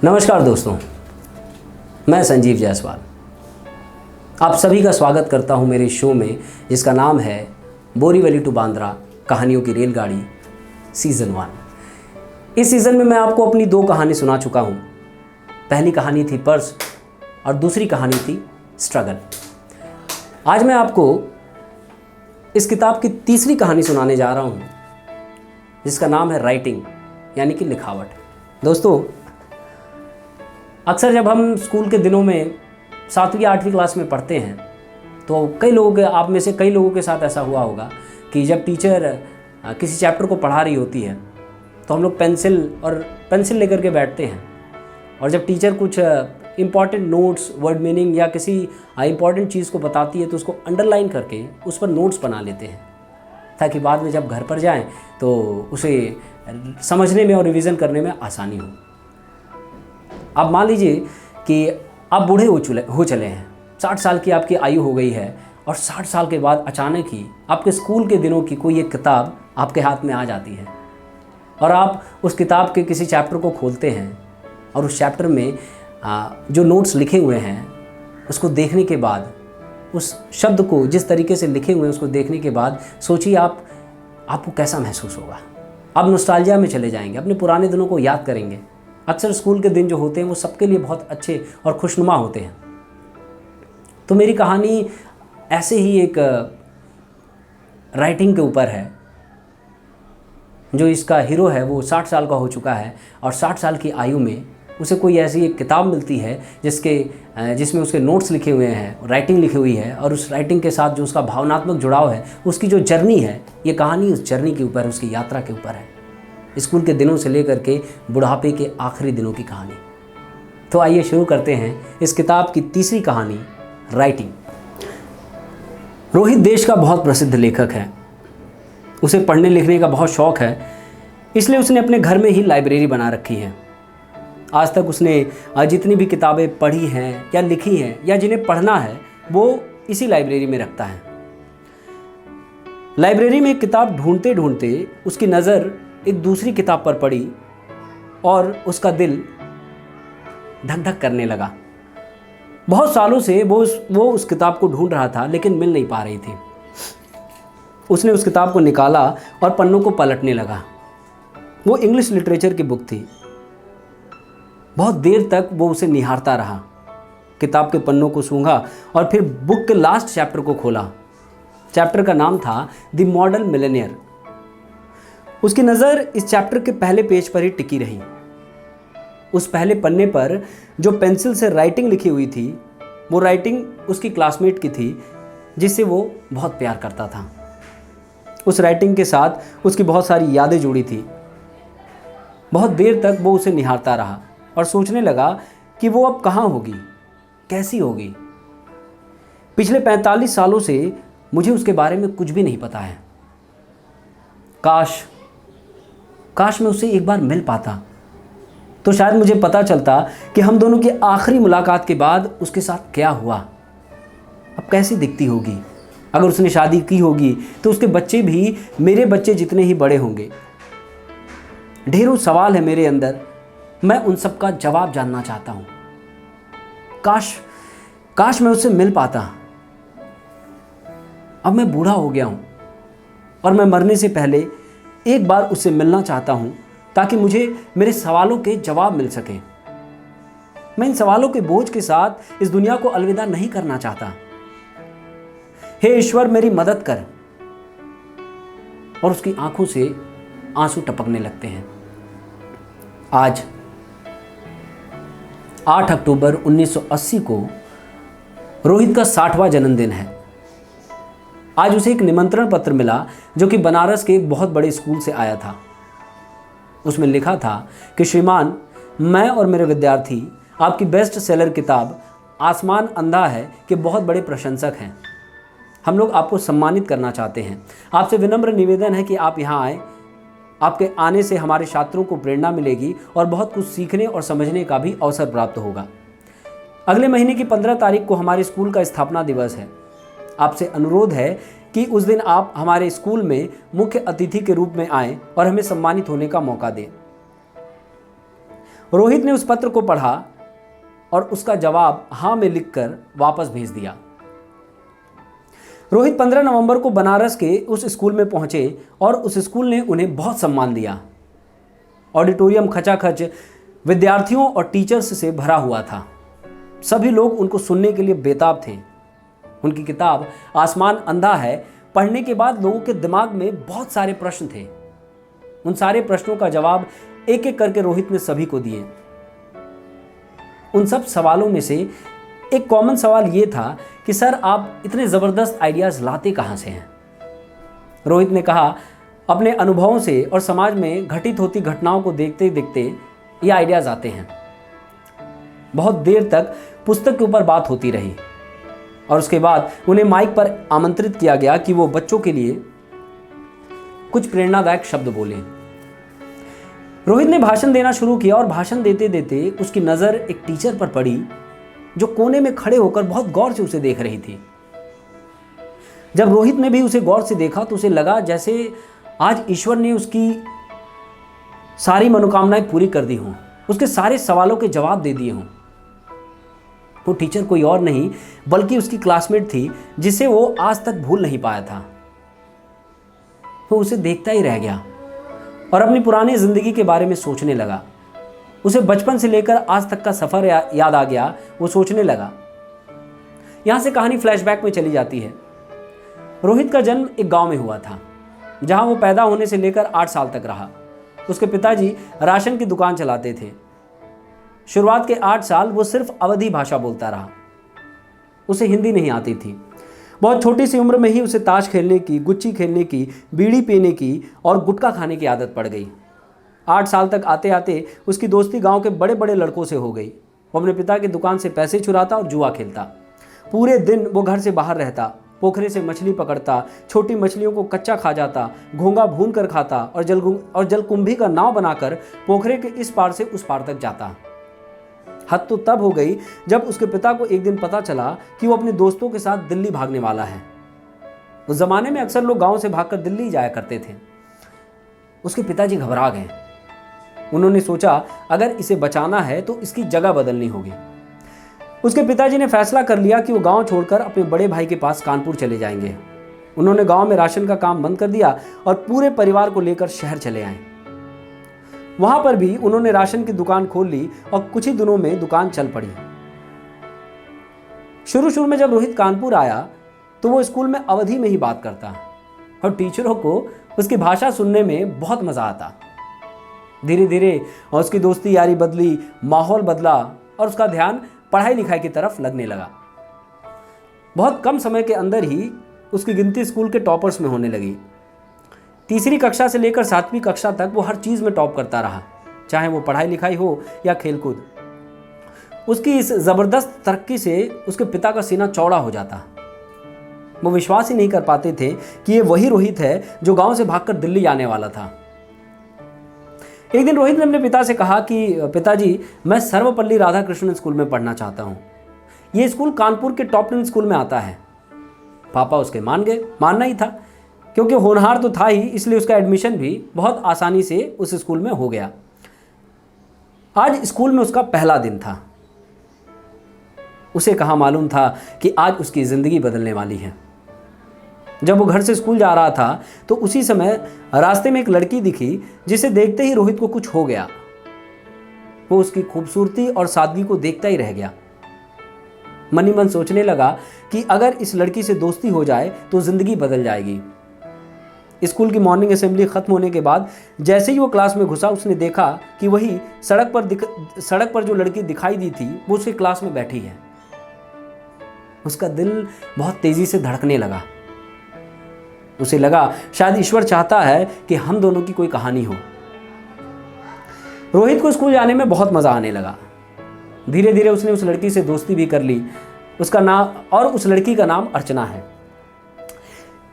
नमस्कार दोस्तों, मैं संजीव जायसवाल आप सभी का स्वागत करता हूं मेरे शो में, जिसका नाम है बोरीवली टू बांद्रा कहानियों की रेलगाड़ी सीज़न 1। इस सीज़न में मैं आपको अपनी 2 कहानी सुना चुका हूं। पहली कहानी थी पर्स और दूसरी कहानी थी स्ट्रगल। आज मैं आपको इस किताब की तीसरी कहानी सुनाने जा रहा हूं, जिसका नाम है राइटिंग यानी कि लिखावट। दोस्तों, अक्सर जब हम स्कूल के दिनों में 7वीं 8वीं क्लास में पढ़ते हैं तो आप में से कई लोगों के साथ ऐसा हुआ होगा कि जब टीचर किसी चैप्टर को पढ़ा रही होती है तो हम लोग पेंसिल लेकर के बैठते हैं, और जब टीचर कुछ इम्पॉर्टेंट नोट्स, वर्ड मीनिंग या किसी इम्पॉर्टेंट चीज़ को बताती है तो उसको अंडरलाइन करके उस पर नोट्स बना लेते हैं, ताकि बाद में जब घर पर जाएं तो उसे समझने में और रिवीजन करने में आसानी हो। अब मान लीजिए कि आप बूढ़े हो चले हैं, 60 साल की आपकी आयु हो गई है, और 60 साल के बाद अचानक ही आपके स्कूल के दिनों की कोई एक किताब आपके हाथ में आ जाती है, और आप उस किताब के किसी चैप्टर को खोलते हैं और उस चैप्टर में जो नोट्स लिखे हुए हैं उसको देखने के बाद, उस शब्द को जिस तरीके से लिखे हुए हैं उसको देखने के बाद सोचिए आपको कैसा महसूस होगा। आप नॉस्टैल्जिया में चले जाएंगे, अपने पुराने दिनों को याद करेंगे। अक्सर स्कूल के दिन जो होते हैं वो सबके लिए बहुत अच्छे और खुशनुमा होते हैं। तो मेरी कहानी ऐसे ही एक राइटिंग के ऊपर है। जो इसका हीरो है वो 60 साल का हो चुका है, और 60 साल की आयु में उसे कोई ऐसी एक किताब मिलती है जिसमें उसके नोट्स लिखे हुए हैं, राइटिंग लिखी हुई है, और उस राइटिंग के साथ जो उसका भावनात्मक जुड़ाव है, उसकी जो जर्नी है, ये कहानी उस जर्नी के ऊपर, उसकी यात्रा के ऊपर है, स्कूल के दिनों से लेकर के बुढ़ापे के आखिरी दिनों की कहानी। तो आइए शुरू करते हैं इस किताब की तीसरी कहानी, राइटिंग। रोहित देश का बहुत प्रसिद्ध लेखक है। उसे पढ़ने लिखने का बहुत शौक़ है, इसलिए उसने अपने घर में ही लाइब्रेरी बना रखी है। आज तक उसने जितनी भी किताबें पढ़ी हैं या लिखी हैं या जिन्हें पढ़ना है वो इसी लाइब्रेरी में रखता है। लाइब्रेरी में एक किताब ढूंढते ढूंढते उसकी नज़र एक दूसरी किताब पर पड़ी और उसका दिल धक धक करने लगा। बहुत सालों से वो उस किताब को ढूंढ रहा था, लेकिन मिल नहीं पा रही थी। उसने उस किताब को निकाला और पन्नों को पलटने लगा। वो इंग्लिश लिटरेचर की बुक थी। बहुत देर तक वो उसे निहारता रहा, किताब के पन्नों को सूंघा और फिर बुक के लास्ट चैप्टर को खोला। चैप्टर का नाम था द मॉडल मिलेनियर। उसकी नज़र इस चैप्टर के पहले पेज पर ही टिकी रही। उस पहले पन्ने पर जो पेंसिल से राइटिंग लिखी हुई थी, वो राइटिंग उसकी क्लासमेट की थी, जिससे वो बहुत प्यार करता था। उस राइटिंग के साथ उसकी बहुत सारी यादें जुड़ी थी। बहुत देर तक वो उसे निहारता रहा और सोचने लगा कि वो अब कहाँ होगी, कैसी होगी। पिछले 45 सालों से मुझे उसके बारे में कुछ भी नहीं पता है। काश मैं उससे एक बार मिल पाता, तो शायद मुझे पता चलता कि हम दोनों की आखिरी मुलाकात के बाद उसके साथ क्या हुआ, अब कैसी दिखती होगी। अगर उसने शादी की होगी तो उसके बच्चे भी मेरे बच्चे जितने ही बड़े होंगे। ढेरों सवाल है मेरे अंदर, मैं उन सब का जवाब जानना चाहता हूँ। काश मैं उससे मिल पाता। अब मैं बूढ़ा हो गया हूँ और मैं मरने से पहले एक बार उससे मिलना चाहता हूं, ताकि मुझे मेरे सवालों के जवाब मिल सके। मैं इन सवालों के बोझ के साथ इस दुनिया को अलविदा नहीं करना चाहता। हे ईश्वर, मेरी मदद कर। और उसकी आंखों से आंसू टपकने लगते हैं। आज 8 अक्टूबर 1980 को रोहित का 60वां जन्मदिन है। आज उसे एक निमंत्रण पत्र मिला जो कि बनारस के एक बहुत बड़े स्कूल से आया था। उसमें लिखा था कि श्रीमान, मैं और मेरे विद्यार्थी आपकी बेस्ट सेलर किताब आसमान अंधा है के बहुत बड़े प्रशंसक हैं। हम लोग आपको सम्मानित करना चाहते हैं। आपसे विनम्र निवेदन है कि आप यहाँ आएँ। आपके आने से हमारे छात्रों को प्रेरणा मिलेगी और बहुत कुछ सीखने और समझने का भी अवसर प्राप्त होगा। अगले महीने की 15 तारीख को हमारे स्कूल का स्थापना दिवस है। आपसे अनुरोध है कि उस दिन आप हमारे स्कूल में मुख्य अतिथि के रूप में आएं और हमें सम्मानित होने का मौका दें। रोहित ने उस पत्र को पढ़ा और उसका जवाब हाँ में लिखकर वापस भेज दिया। रोहित 15 नवंबर को बनारस के उस स्कूल में पहुंचे और उस स्कूल ने उन्हें बहुत सम्मान दिया। ऑडिटोरियम खचाखच विद्यार्थियों और टीचर्स से भरा हुआ था। सभी लोग उनको सुनने के लिए बेताब थे। उनकी किताब आसमान अंधा है पढ़ने के बाद लोगों के दिमाग में बहुत सारे प्रश्न थे। उन सारे प्रश्नों का जवाब एक एक करके रोहित ने सभी को दिए। उन सब सवालों में से एक कॉमन सवाल ये था कि सर आप इतने ज़बरदस्त आइडियाज़ लाते कहाँ से हैं? रोहित ने कहा, अपने अनुभवों से और समाज में घटित होती घटनाओं को देखते देखते ये आइडियाज़ आते हैं। बहुत देर तक पुस्तक के ऊपर बात होती रही और उसके बाद उन्हें माइक पर आमंत्रित किया गया कि वो बच्चों के लिए कुछ प्रेरणादायक शब्द बोले। रोहित ने भाषण देना शुरू किया और भाषण देते देते उसकी नज़र एक टीचर पर पड़ी जो कोने में खड़े होकर बहुत गौर से उसे देख रही थी। जब रोहित ने भी उसे गौर से देखा तो उसे लगा जैसे आज ईश्वर ने उसकी सारी मनोकामनाएं पूरी कर दी हों, उसके सारे सवालों के जवाब दे दिए हों। वो टीचर कोई और नहीं बल्कि उसकी क्लासमेट थी जिसे वो आज तक भूल नहीं पाया था। वो उसे देखता ही रह गया और अपनी पुरानी जिंदगी के बारे में सोचने लगा। उसे बचपन से लेकर आज तक का सफ़र याद आ गया। वो सोचने लगा। यहाँ से कहानी फ्लैशबैक में चली जाती है। रोहित का जन्म एक गांव में हुआ था जहाँ वो पैदा होने से लेकर 8 साल तक रहा। उसके पिताजी राशन की दुकान चलाते थे। शुरुआत के 8 साल वो सिर्फ अवधी भाषा बोलता रहा। उसे हिंदी नहीं आती थी। बहुत छोटी सी उम्र में ही उसे ताश खेलने की, गुच्ची खेलने की, बीड़ी पीने की और गुटखा खाने की आदत पड़ गई। 8 साल तक आते आते उसकी दोस्ती गांव के बड़े बड़े लड़कों से हो गई। वो अपने पिता की दुकान से पैसे चुराता और जुआ खेलता। पूरे दिन वो घर से बाहर रहता, पोखरे से मछली पकड़ता, छोटी मछलियों को कच्चा खा जाता, घोंगा भून कर खाता और जलकुंभी का नाव बनाकर पोखरे के इस पार से उस पार तक जाता। हद तो तब हो गई जब उसके पिता को एक दिन पता चला कि वो अपने दोस्तों के साथ दिल्ली भागने वाला है। उस जमाने में अक्सर लोग गांव से भागकर दिल्ली जाया करते थे। उसके पिताजी घबरा गए। उन्होंने सोचा अगर इसे बचाना है तो इसकी जगह बदलनी होगी। उसके पिताजी ने फैसला कर लिया कि वो गांव छोड़कर अपने बड़े भाई के पास कानपुर चले जाएंगे। उन्होंने गांव में राशन का काम बंद कर दिया और पूरे परिवार को लेकर शहर चले आए। वहां पर भी उन्होंने राशन की दुकान खोल ली और कुछ ही दिनों में दुकान चल पड़ी। शुरू में जब रोहित कानपुर आया तो वो स्कूल में अवधी में ही बात करता और टीचरों को उसकी भाषा सुनने में बहुत मजा आता। धीरे धीरे उसकी दोस्ती यारी बदली, माहौल बदला और उसका ध्यान पढ़ाई लिखाई की तरफ लगने लगा। बहुत कम समय के अंदर ही उसकी गिनती स्कूल के टॉपर्स में होने लगी। 3री कक्षा से लेकर 7वीं कक्षा तक वो हर चीज़ में टॉप करता रहा, चाहे वो पढ़ाई लिखाई हो या खेलकूद। उसकी इस ज़बरदस्त तरक्की से उसके पिता का सीना चौड़ा हो जाता। वो विश्वास ही नहीं कर पाते थे कि ये वही रोहित है जो गांव से भागकर दिल्ली आने वाला था। एक दिन रोहित ने अपने पिता से कहा कि पिताजी, मैं सर्वपल्ली राधाकृष्णन स्कूल में पढ़ना चाहता हूँ। ये स्कूल कानपुर के टॉप 10 स्कूल में आता है। पापा उसके मान गए। मानना ही था क्योंकि होनहार तो था ही, इसलिए उसका एडमिशन भी बहुत आसानी से उस स्कूल में हो गया। आज स्कूल में उसका पहला दिन था। उसे कहाँ मालूम था कि आज उसकी ज़िंदगी बदलने वाली है। जब वो घर से स्कूल जा रहा था तो उसी समय रास्ते में एक लड़की दिखी जिसे देखते ही रोहित को कुछ हो गया। वो उसकी खूबसूरती और सादगी को देखता ही रह गया। मन ही मन सोचने लगा कि अगर इस लड़की से दोस्ती हो जाए तो ज़िंदगी बदल जाएगी। स्कूल की मॉर्निंग असेंबली ख़त्म होने के बाद जैसे ही वो क्लास में घुसा, उसने देखा कि वही सड़क पर जो लड़की दिखाई दी थी वो उसके क्लास में बैठी है। उसका दिल बहुत तेज़ी से धड़कने लगा। उसे लगा शायद ईश्वर चाहता है कि हम दोनों की कोई कहानी हो। रोहित को स्कूल जाने में बहुत मज़ा आने लगा। धीरे धीरे उसने उस लड़की से दोस्ती भी कर ली। उस लड़की का नाम अर्चना है।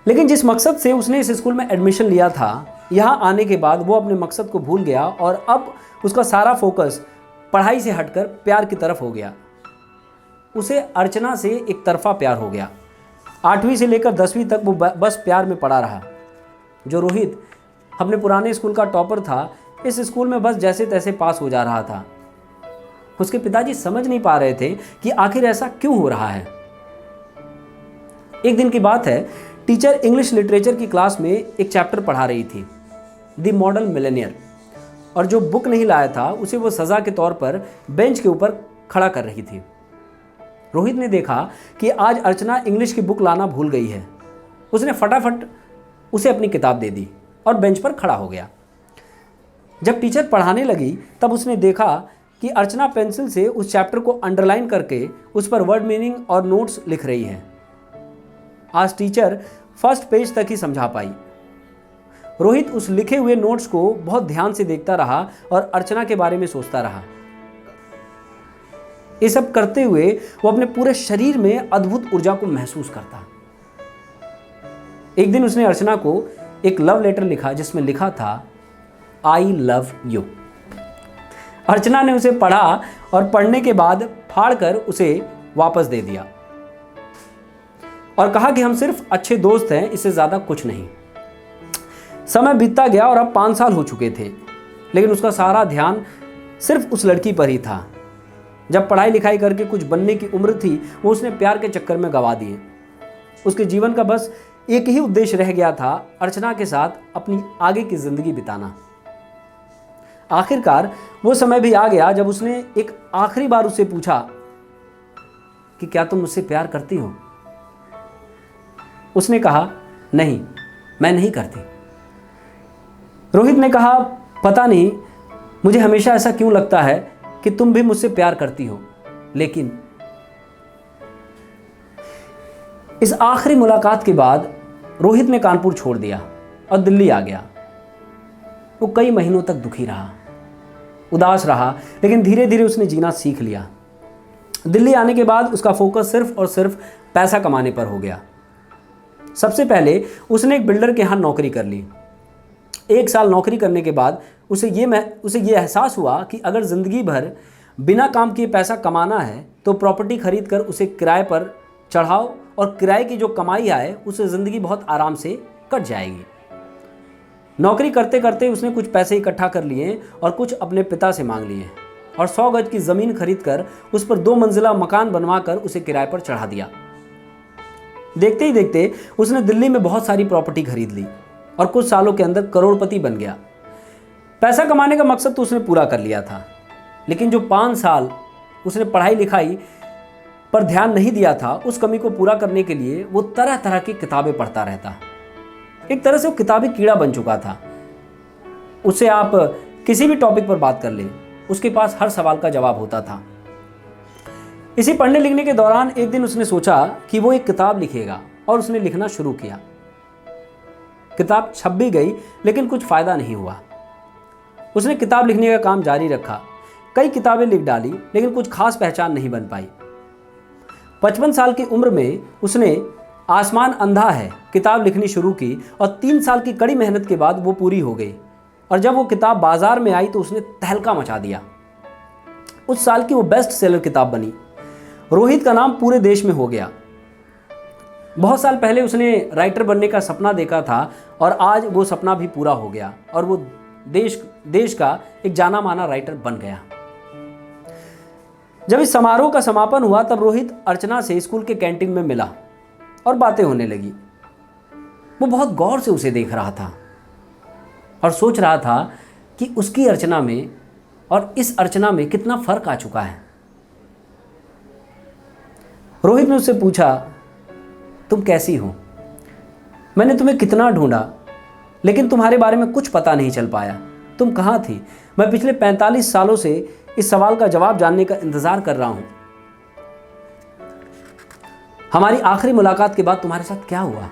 लेकिन जिस मकसद से उसने इस स्कूल में एडमिशन लिया था, यहाँ आने के बाद वो अपने मकसद को भूल गया और अब उसका सारा फोकस पढ़ाई से हटकर प्यार की तरफ हो गया। उसे अर्चना से एक तरफा प्यार हो गया। 8वीं से लेकर 10वीं तक वो बस प्यार में पड़ा रहा। जो रोहित अपने पुराने स्कूल का टॉपर था, इस स्कूल में बस जैसे तैसे पास हो जा रहा था। उसके पिताजी समझ नहीं पा रहे थे कि आखिर ऐसा क्यों हो रहा है। एक दिन की बात है, टीचर इंग्लिश लिटरेचर की क्लास में एक चैप्टर पढ़ा रही थी, द मॉडल मिलेनियर, और जो बुक नहीं लाया था उसे वो सज़ा के तौर पर बेंच के ऊपर खड़ा कर रही थी। रोहित ने देखा कि आज अर्चना इंग्लिश की बुक लाना भूल गई है। उसने फटाफट उसे अपनी किताब दे दी और बेंच पर खड़ा हो गया। जब टीचर पढ़ाने लगी तब उसने देखा कि अर्चना पेंसिल से उस चैप्टर को अंडरलाइन करके उस पर वर्ड मीनिंग और नोट्स लिख रही है। आज टीचर फर्स्ट पेज तक ही समझा पाई। रोहित उस लिखे हुए नोट्स को बहुत ध्यान से देखता रहा और अर्चना के बारे में सोचता रहा। ये सब करते हुए वो अपने पूरे शरीर में अद्भुत ऊर्जा को महसूस करता। एक दिन उसने अर्चना को एक लव लेटर लिखा जिसमें लिखा था, आई लव यू। अर्चना ने उसे पढ़ा और पढ़ने के बाद फाड़कर उसे वापस दे दिया और कहा कि हम सिर्फ अच्छे दोस्त हैं, इससे ज़्यादा कुछ नहीं। समय बीतता गया और अब 5 साल हो चुके थे, लेकिन उसका सारा ध्यान सिर्फ उस लड़की पर ही था। जब पढ़ाई लिखाई करके कुछ बनने की उम्र थी, वो उसने प्यार के चक्कर में गंवा दिए। उसके जीवन का बस एक ही उद्देश्य रह गया था, अर्चना के साथ अपनी आगे की ज़िंदगी बिताना। आखिरकार वो समय भी आ गया जब उसने एक आखिरी बार उससे पूछा कि क्या तुम मुझसे प्यार करती हो? उसने कहा, नहीं, मैं नहीं करती। रोहित ने कहा, पता नहीं मुझे हमेशा ऐसा क्यों लगता है कि तुम भी मुझसे प्यार करती हो, लेकिन इस आखिरी मुलाकात के बाद रोहित ने कानपुर छोड़ दिया और दिल्ली आ गया। वो कई महीनों तक दुखी रहा, उदास रहा, लेकिन धीरे धीरे उसने जीना सीख लिया। दिल्ली आने के बाद उसका फोकस सिर्फ और सिर्फ पैसा कमाने पर हो गया। सबसे पहले उसने एक बिल्डर के यहाँ नौकरी कर ली। 1 साल नौकरी करने के बाद उसे ये एहसास हुआ कि अगर ज़िंदगी भर बिना काम किए पैसा कमाना है तो प्रॉपर्टी खरीद कर उसे किराए पर चढ़ाओ और किराए की जो कमाई आए उससे ज़िंदगी बहुत आराम से कट जाएगी। नौकरी करते करते उसने कुछ पैसे इकट्ठा कर लिए और कुछ अपने पिता से मांग लिए और 100 गज की ज़मीन खरीद कर उस पर 2 मंजिला मकान बनवा कर उसे किराए पर चढ़ा दिया। देखते ही देखते उसने दिल्ली में बहुत सारी प्रॉपर्टी खरीद ली और कुछ सालों के अंदर करोड़पति बन गया। पैसा कमाने का मकसद तो उसने पूरा कर लिया था, लेकिन जो 5 साल उसने पढ़ाई लिखाई पर ध्यान नहीं दिया था, उस कमी को पूरा करने के लिए वो तरह तरह की किताबें पढ़ता रहता। एक तरह से वो किताबी कीड़ा बन चुका था। उससे आप किसी भी टॉपिक पर बात कर ले, उसके पास हर सवाल का जवाब होता था। इसी पढ़ने लिखने के दौरान एक दिन उसने सोचा कि वो एक किताब लिखेगा और उसने लिखना शुरू किया। किताब छप भी गई, लेकिन कुछ फ़ायदा नहीं हुआ। उसने किताब लिखने का काम जारी रखा। कई किताबें लिख डाली, लेकिन कुछ खास पहचान नहीं बन पाई। 55 साल की उम्र में उसने आसमान अंधा है किताब लिखनी शुरू की और 3 साल की कड़ी मेहनत के बाद वो पूरी हो गई। और जब वो किताब बाजार में आई तो उसने तहलका मचा दिया। उस साल की वो बेस्ट सेलर किताब बनी। रोहित का नाम पूरे देश में हो गया। बहुत साल पहले उसने राइटर बनने का सपना देखा था और आज वो सपना भी पूरा हो गया और वो देश का एक जाना माना राइटर बन गया। जब इस समारोह का समापन हुआ तब रोहित अर्चना से स्कूल के कैंटीन में मिला और बातें होने लगी। वो बहुत गौर से उसे देख रहा था और सोच रहा था कि उसकी अर्चना में और इस अर्चना में कितना फर्क आ चुका है। रोहित ने उससे पूछा, तुम कैसी हो? मैंने तुम्हें कितना ढूंढा, लेकिन तुम्हारे बारे में कुछ पता नहीं चल पाया। तुम कहाँ थी? मैं पिछले 45 सालों से इस सवाल का जवाब जानने का इंतज़ार कर रहा हूँ। हमारी आखिरी मुलाकात के बाद तुम्हारे साथ क्या हुआ?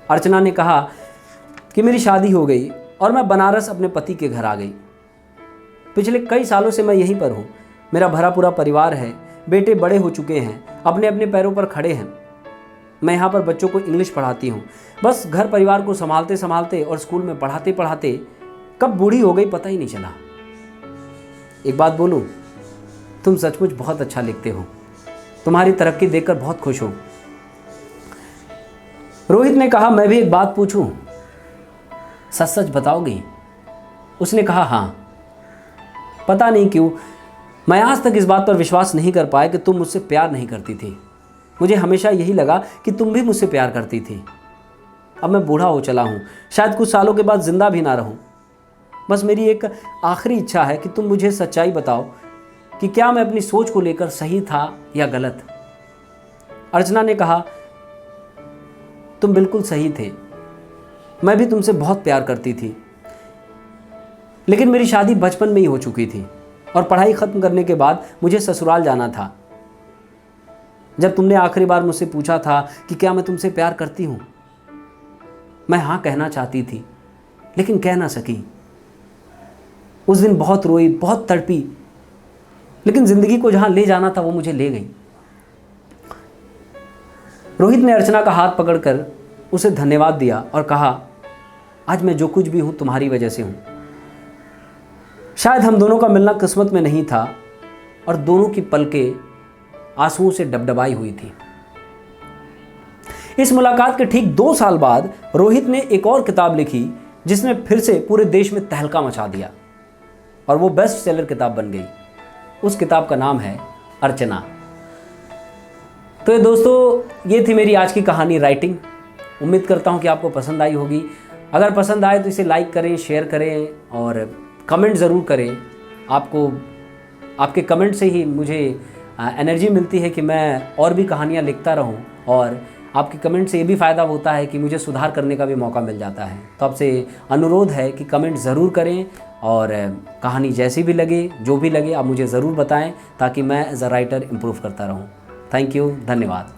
अर्चना ने कहा कि मेरी शादी हो गई और मैं बनारस अपने पति के घर आ गई। पिछले कई सालों से मैं यहीं पर हूँ। मेरा भरा पूरा परिवार है, बेटे बड़े हो चुके हैं, अपने अपने पैरों पर खड़े हैं। मैं यहाँ पर बच्चों को इंग्लिश पढ़ाती हूँ। बस घर परिवार को संभालते संभालते और स्कूल में पढ़ाते पढ़ाते कब बूढ़ी हो गई पता ही नहीं चला। एक बात बोलूँ, तुम सचमुच बहुत अच्छा लिखते हो। तुम्हारी तरक्की देखकर बहुत खुश हूँ। रोहित ने कहा, मैं भी एक बात पूछूं? सच सच बताओगी? उसने कहा, हाँ। पता नहीं क्यों मैं आज तक इस बात पर विश्वास नहीं कर पाया कि तुम मुझसे प्यार नहीं करती थी। मुझे हमेशा यही लगा कि तुम भी मुझसे प्यार करती थी। अब मैं बूढ़ा हो चला हूँ, शायद कुछ सालों के बाद जिंदा भी ना रहूँ। बस मेरी एक आखिरी इच्छा है कि तुम मुझे सच्चाई बताओ कि क्या मैं अपनी सोच को लेकर सही था या गलत। अर्चना ने कहा, तुम बिल्कुल सही थे। मैं भी तुमसे बहुत प्यार करती थी, लेकिन मेरी शादी बचपन में ही हो चुकी थी और पढ़ाई ख़त्म करने के बाद मुझे ससुराल जाना था। जब तुमने आखिरी बार मुझसे पूछा था कि क्या मैं तुमसे प्यार करती हूँ, मैं हाँ कहना चाहती थी, लेकिन कह ना सकी। उस दिन बहुत रोई, बहुत तड़पी, लेकिन ज़िंदगी को जहाँ ले जाना था वो मुझे ले गई। रोहित ने अर्चना का हाथ पकड़कर उसे धन्यवाद दिया और कहा, आज मैं जो कुछ भी हूँ तुम्हारी वजह से हूँ। शायद हम दोनों का मिलना किस्मत में नहीं था और दोनों की पलकें आंसुओं से डबडबाई हुई थी। इस मुलाकात के ठीक 2 साल बाद रोहित ने एक और किताब लिखी जिसने फिर से पूरे देश में तहलका मचा दिया और वो बेस्ट सेलर किताब बन गई। उस किताब का नाम है अर्चना। तो ये दोस्तों, ये थी मेरी आज की कहानी राइटिंग। उम्मीद करता हूँ कि आपको पसंद आई होगी। अगर पसंद आए तो इसे लाइक करें, शेयर करें और कमेंट ज़रूर करें। आपके कमेंट से ही मुझे एनर्जी मिलती है कि मैं और भी कहानियाँ लिखता रहूँ, और आपके कमेंट से ये भी फ़ायदा होता है कि मुझे सुधार करने का भी मौका मिल जाता है। तो आपसे अनुरोध है कि कमेंट ज़रूर करें और कहानी जैसी भी लगे, जो भी लगे, आप मुझे ज़रूर बताएं ताकि मैं एज अ राइटर इम्प्रूव करता रहूं। थैंक यू, धन्यवाद।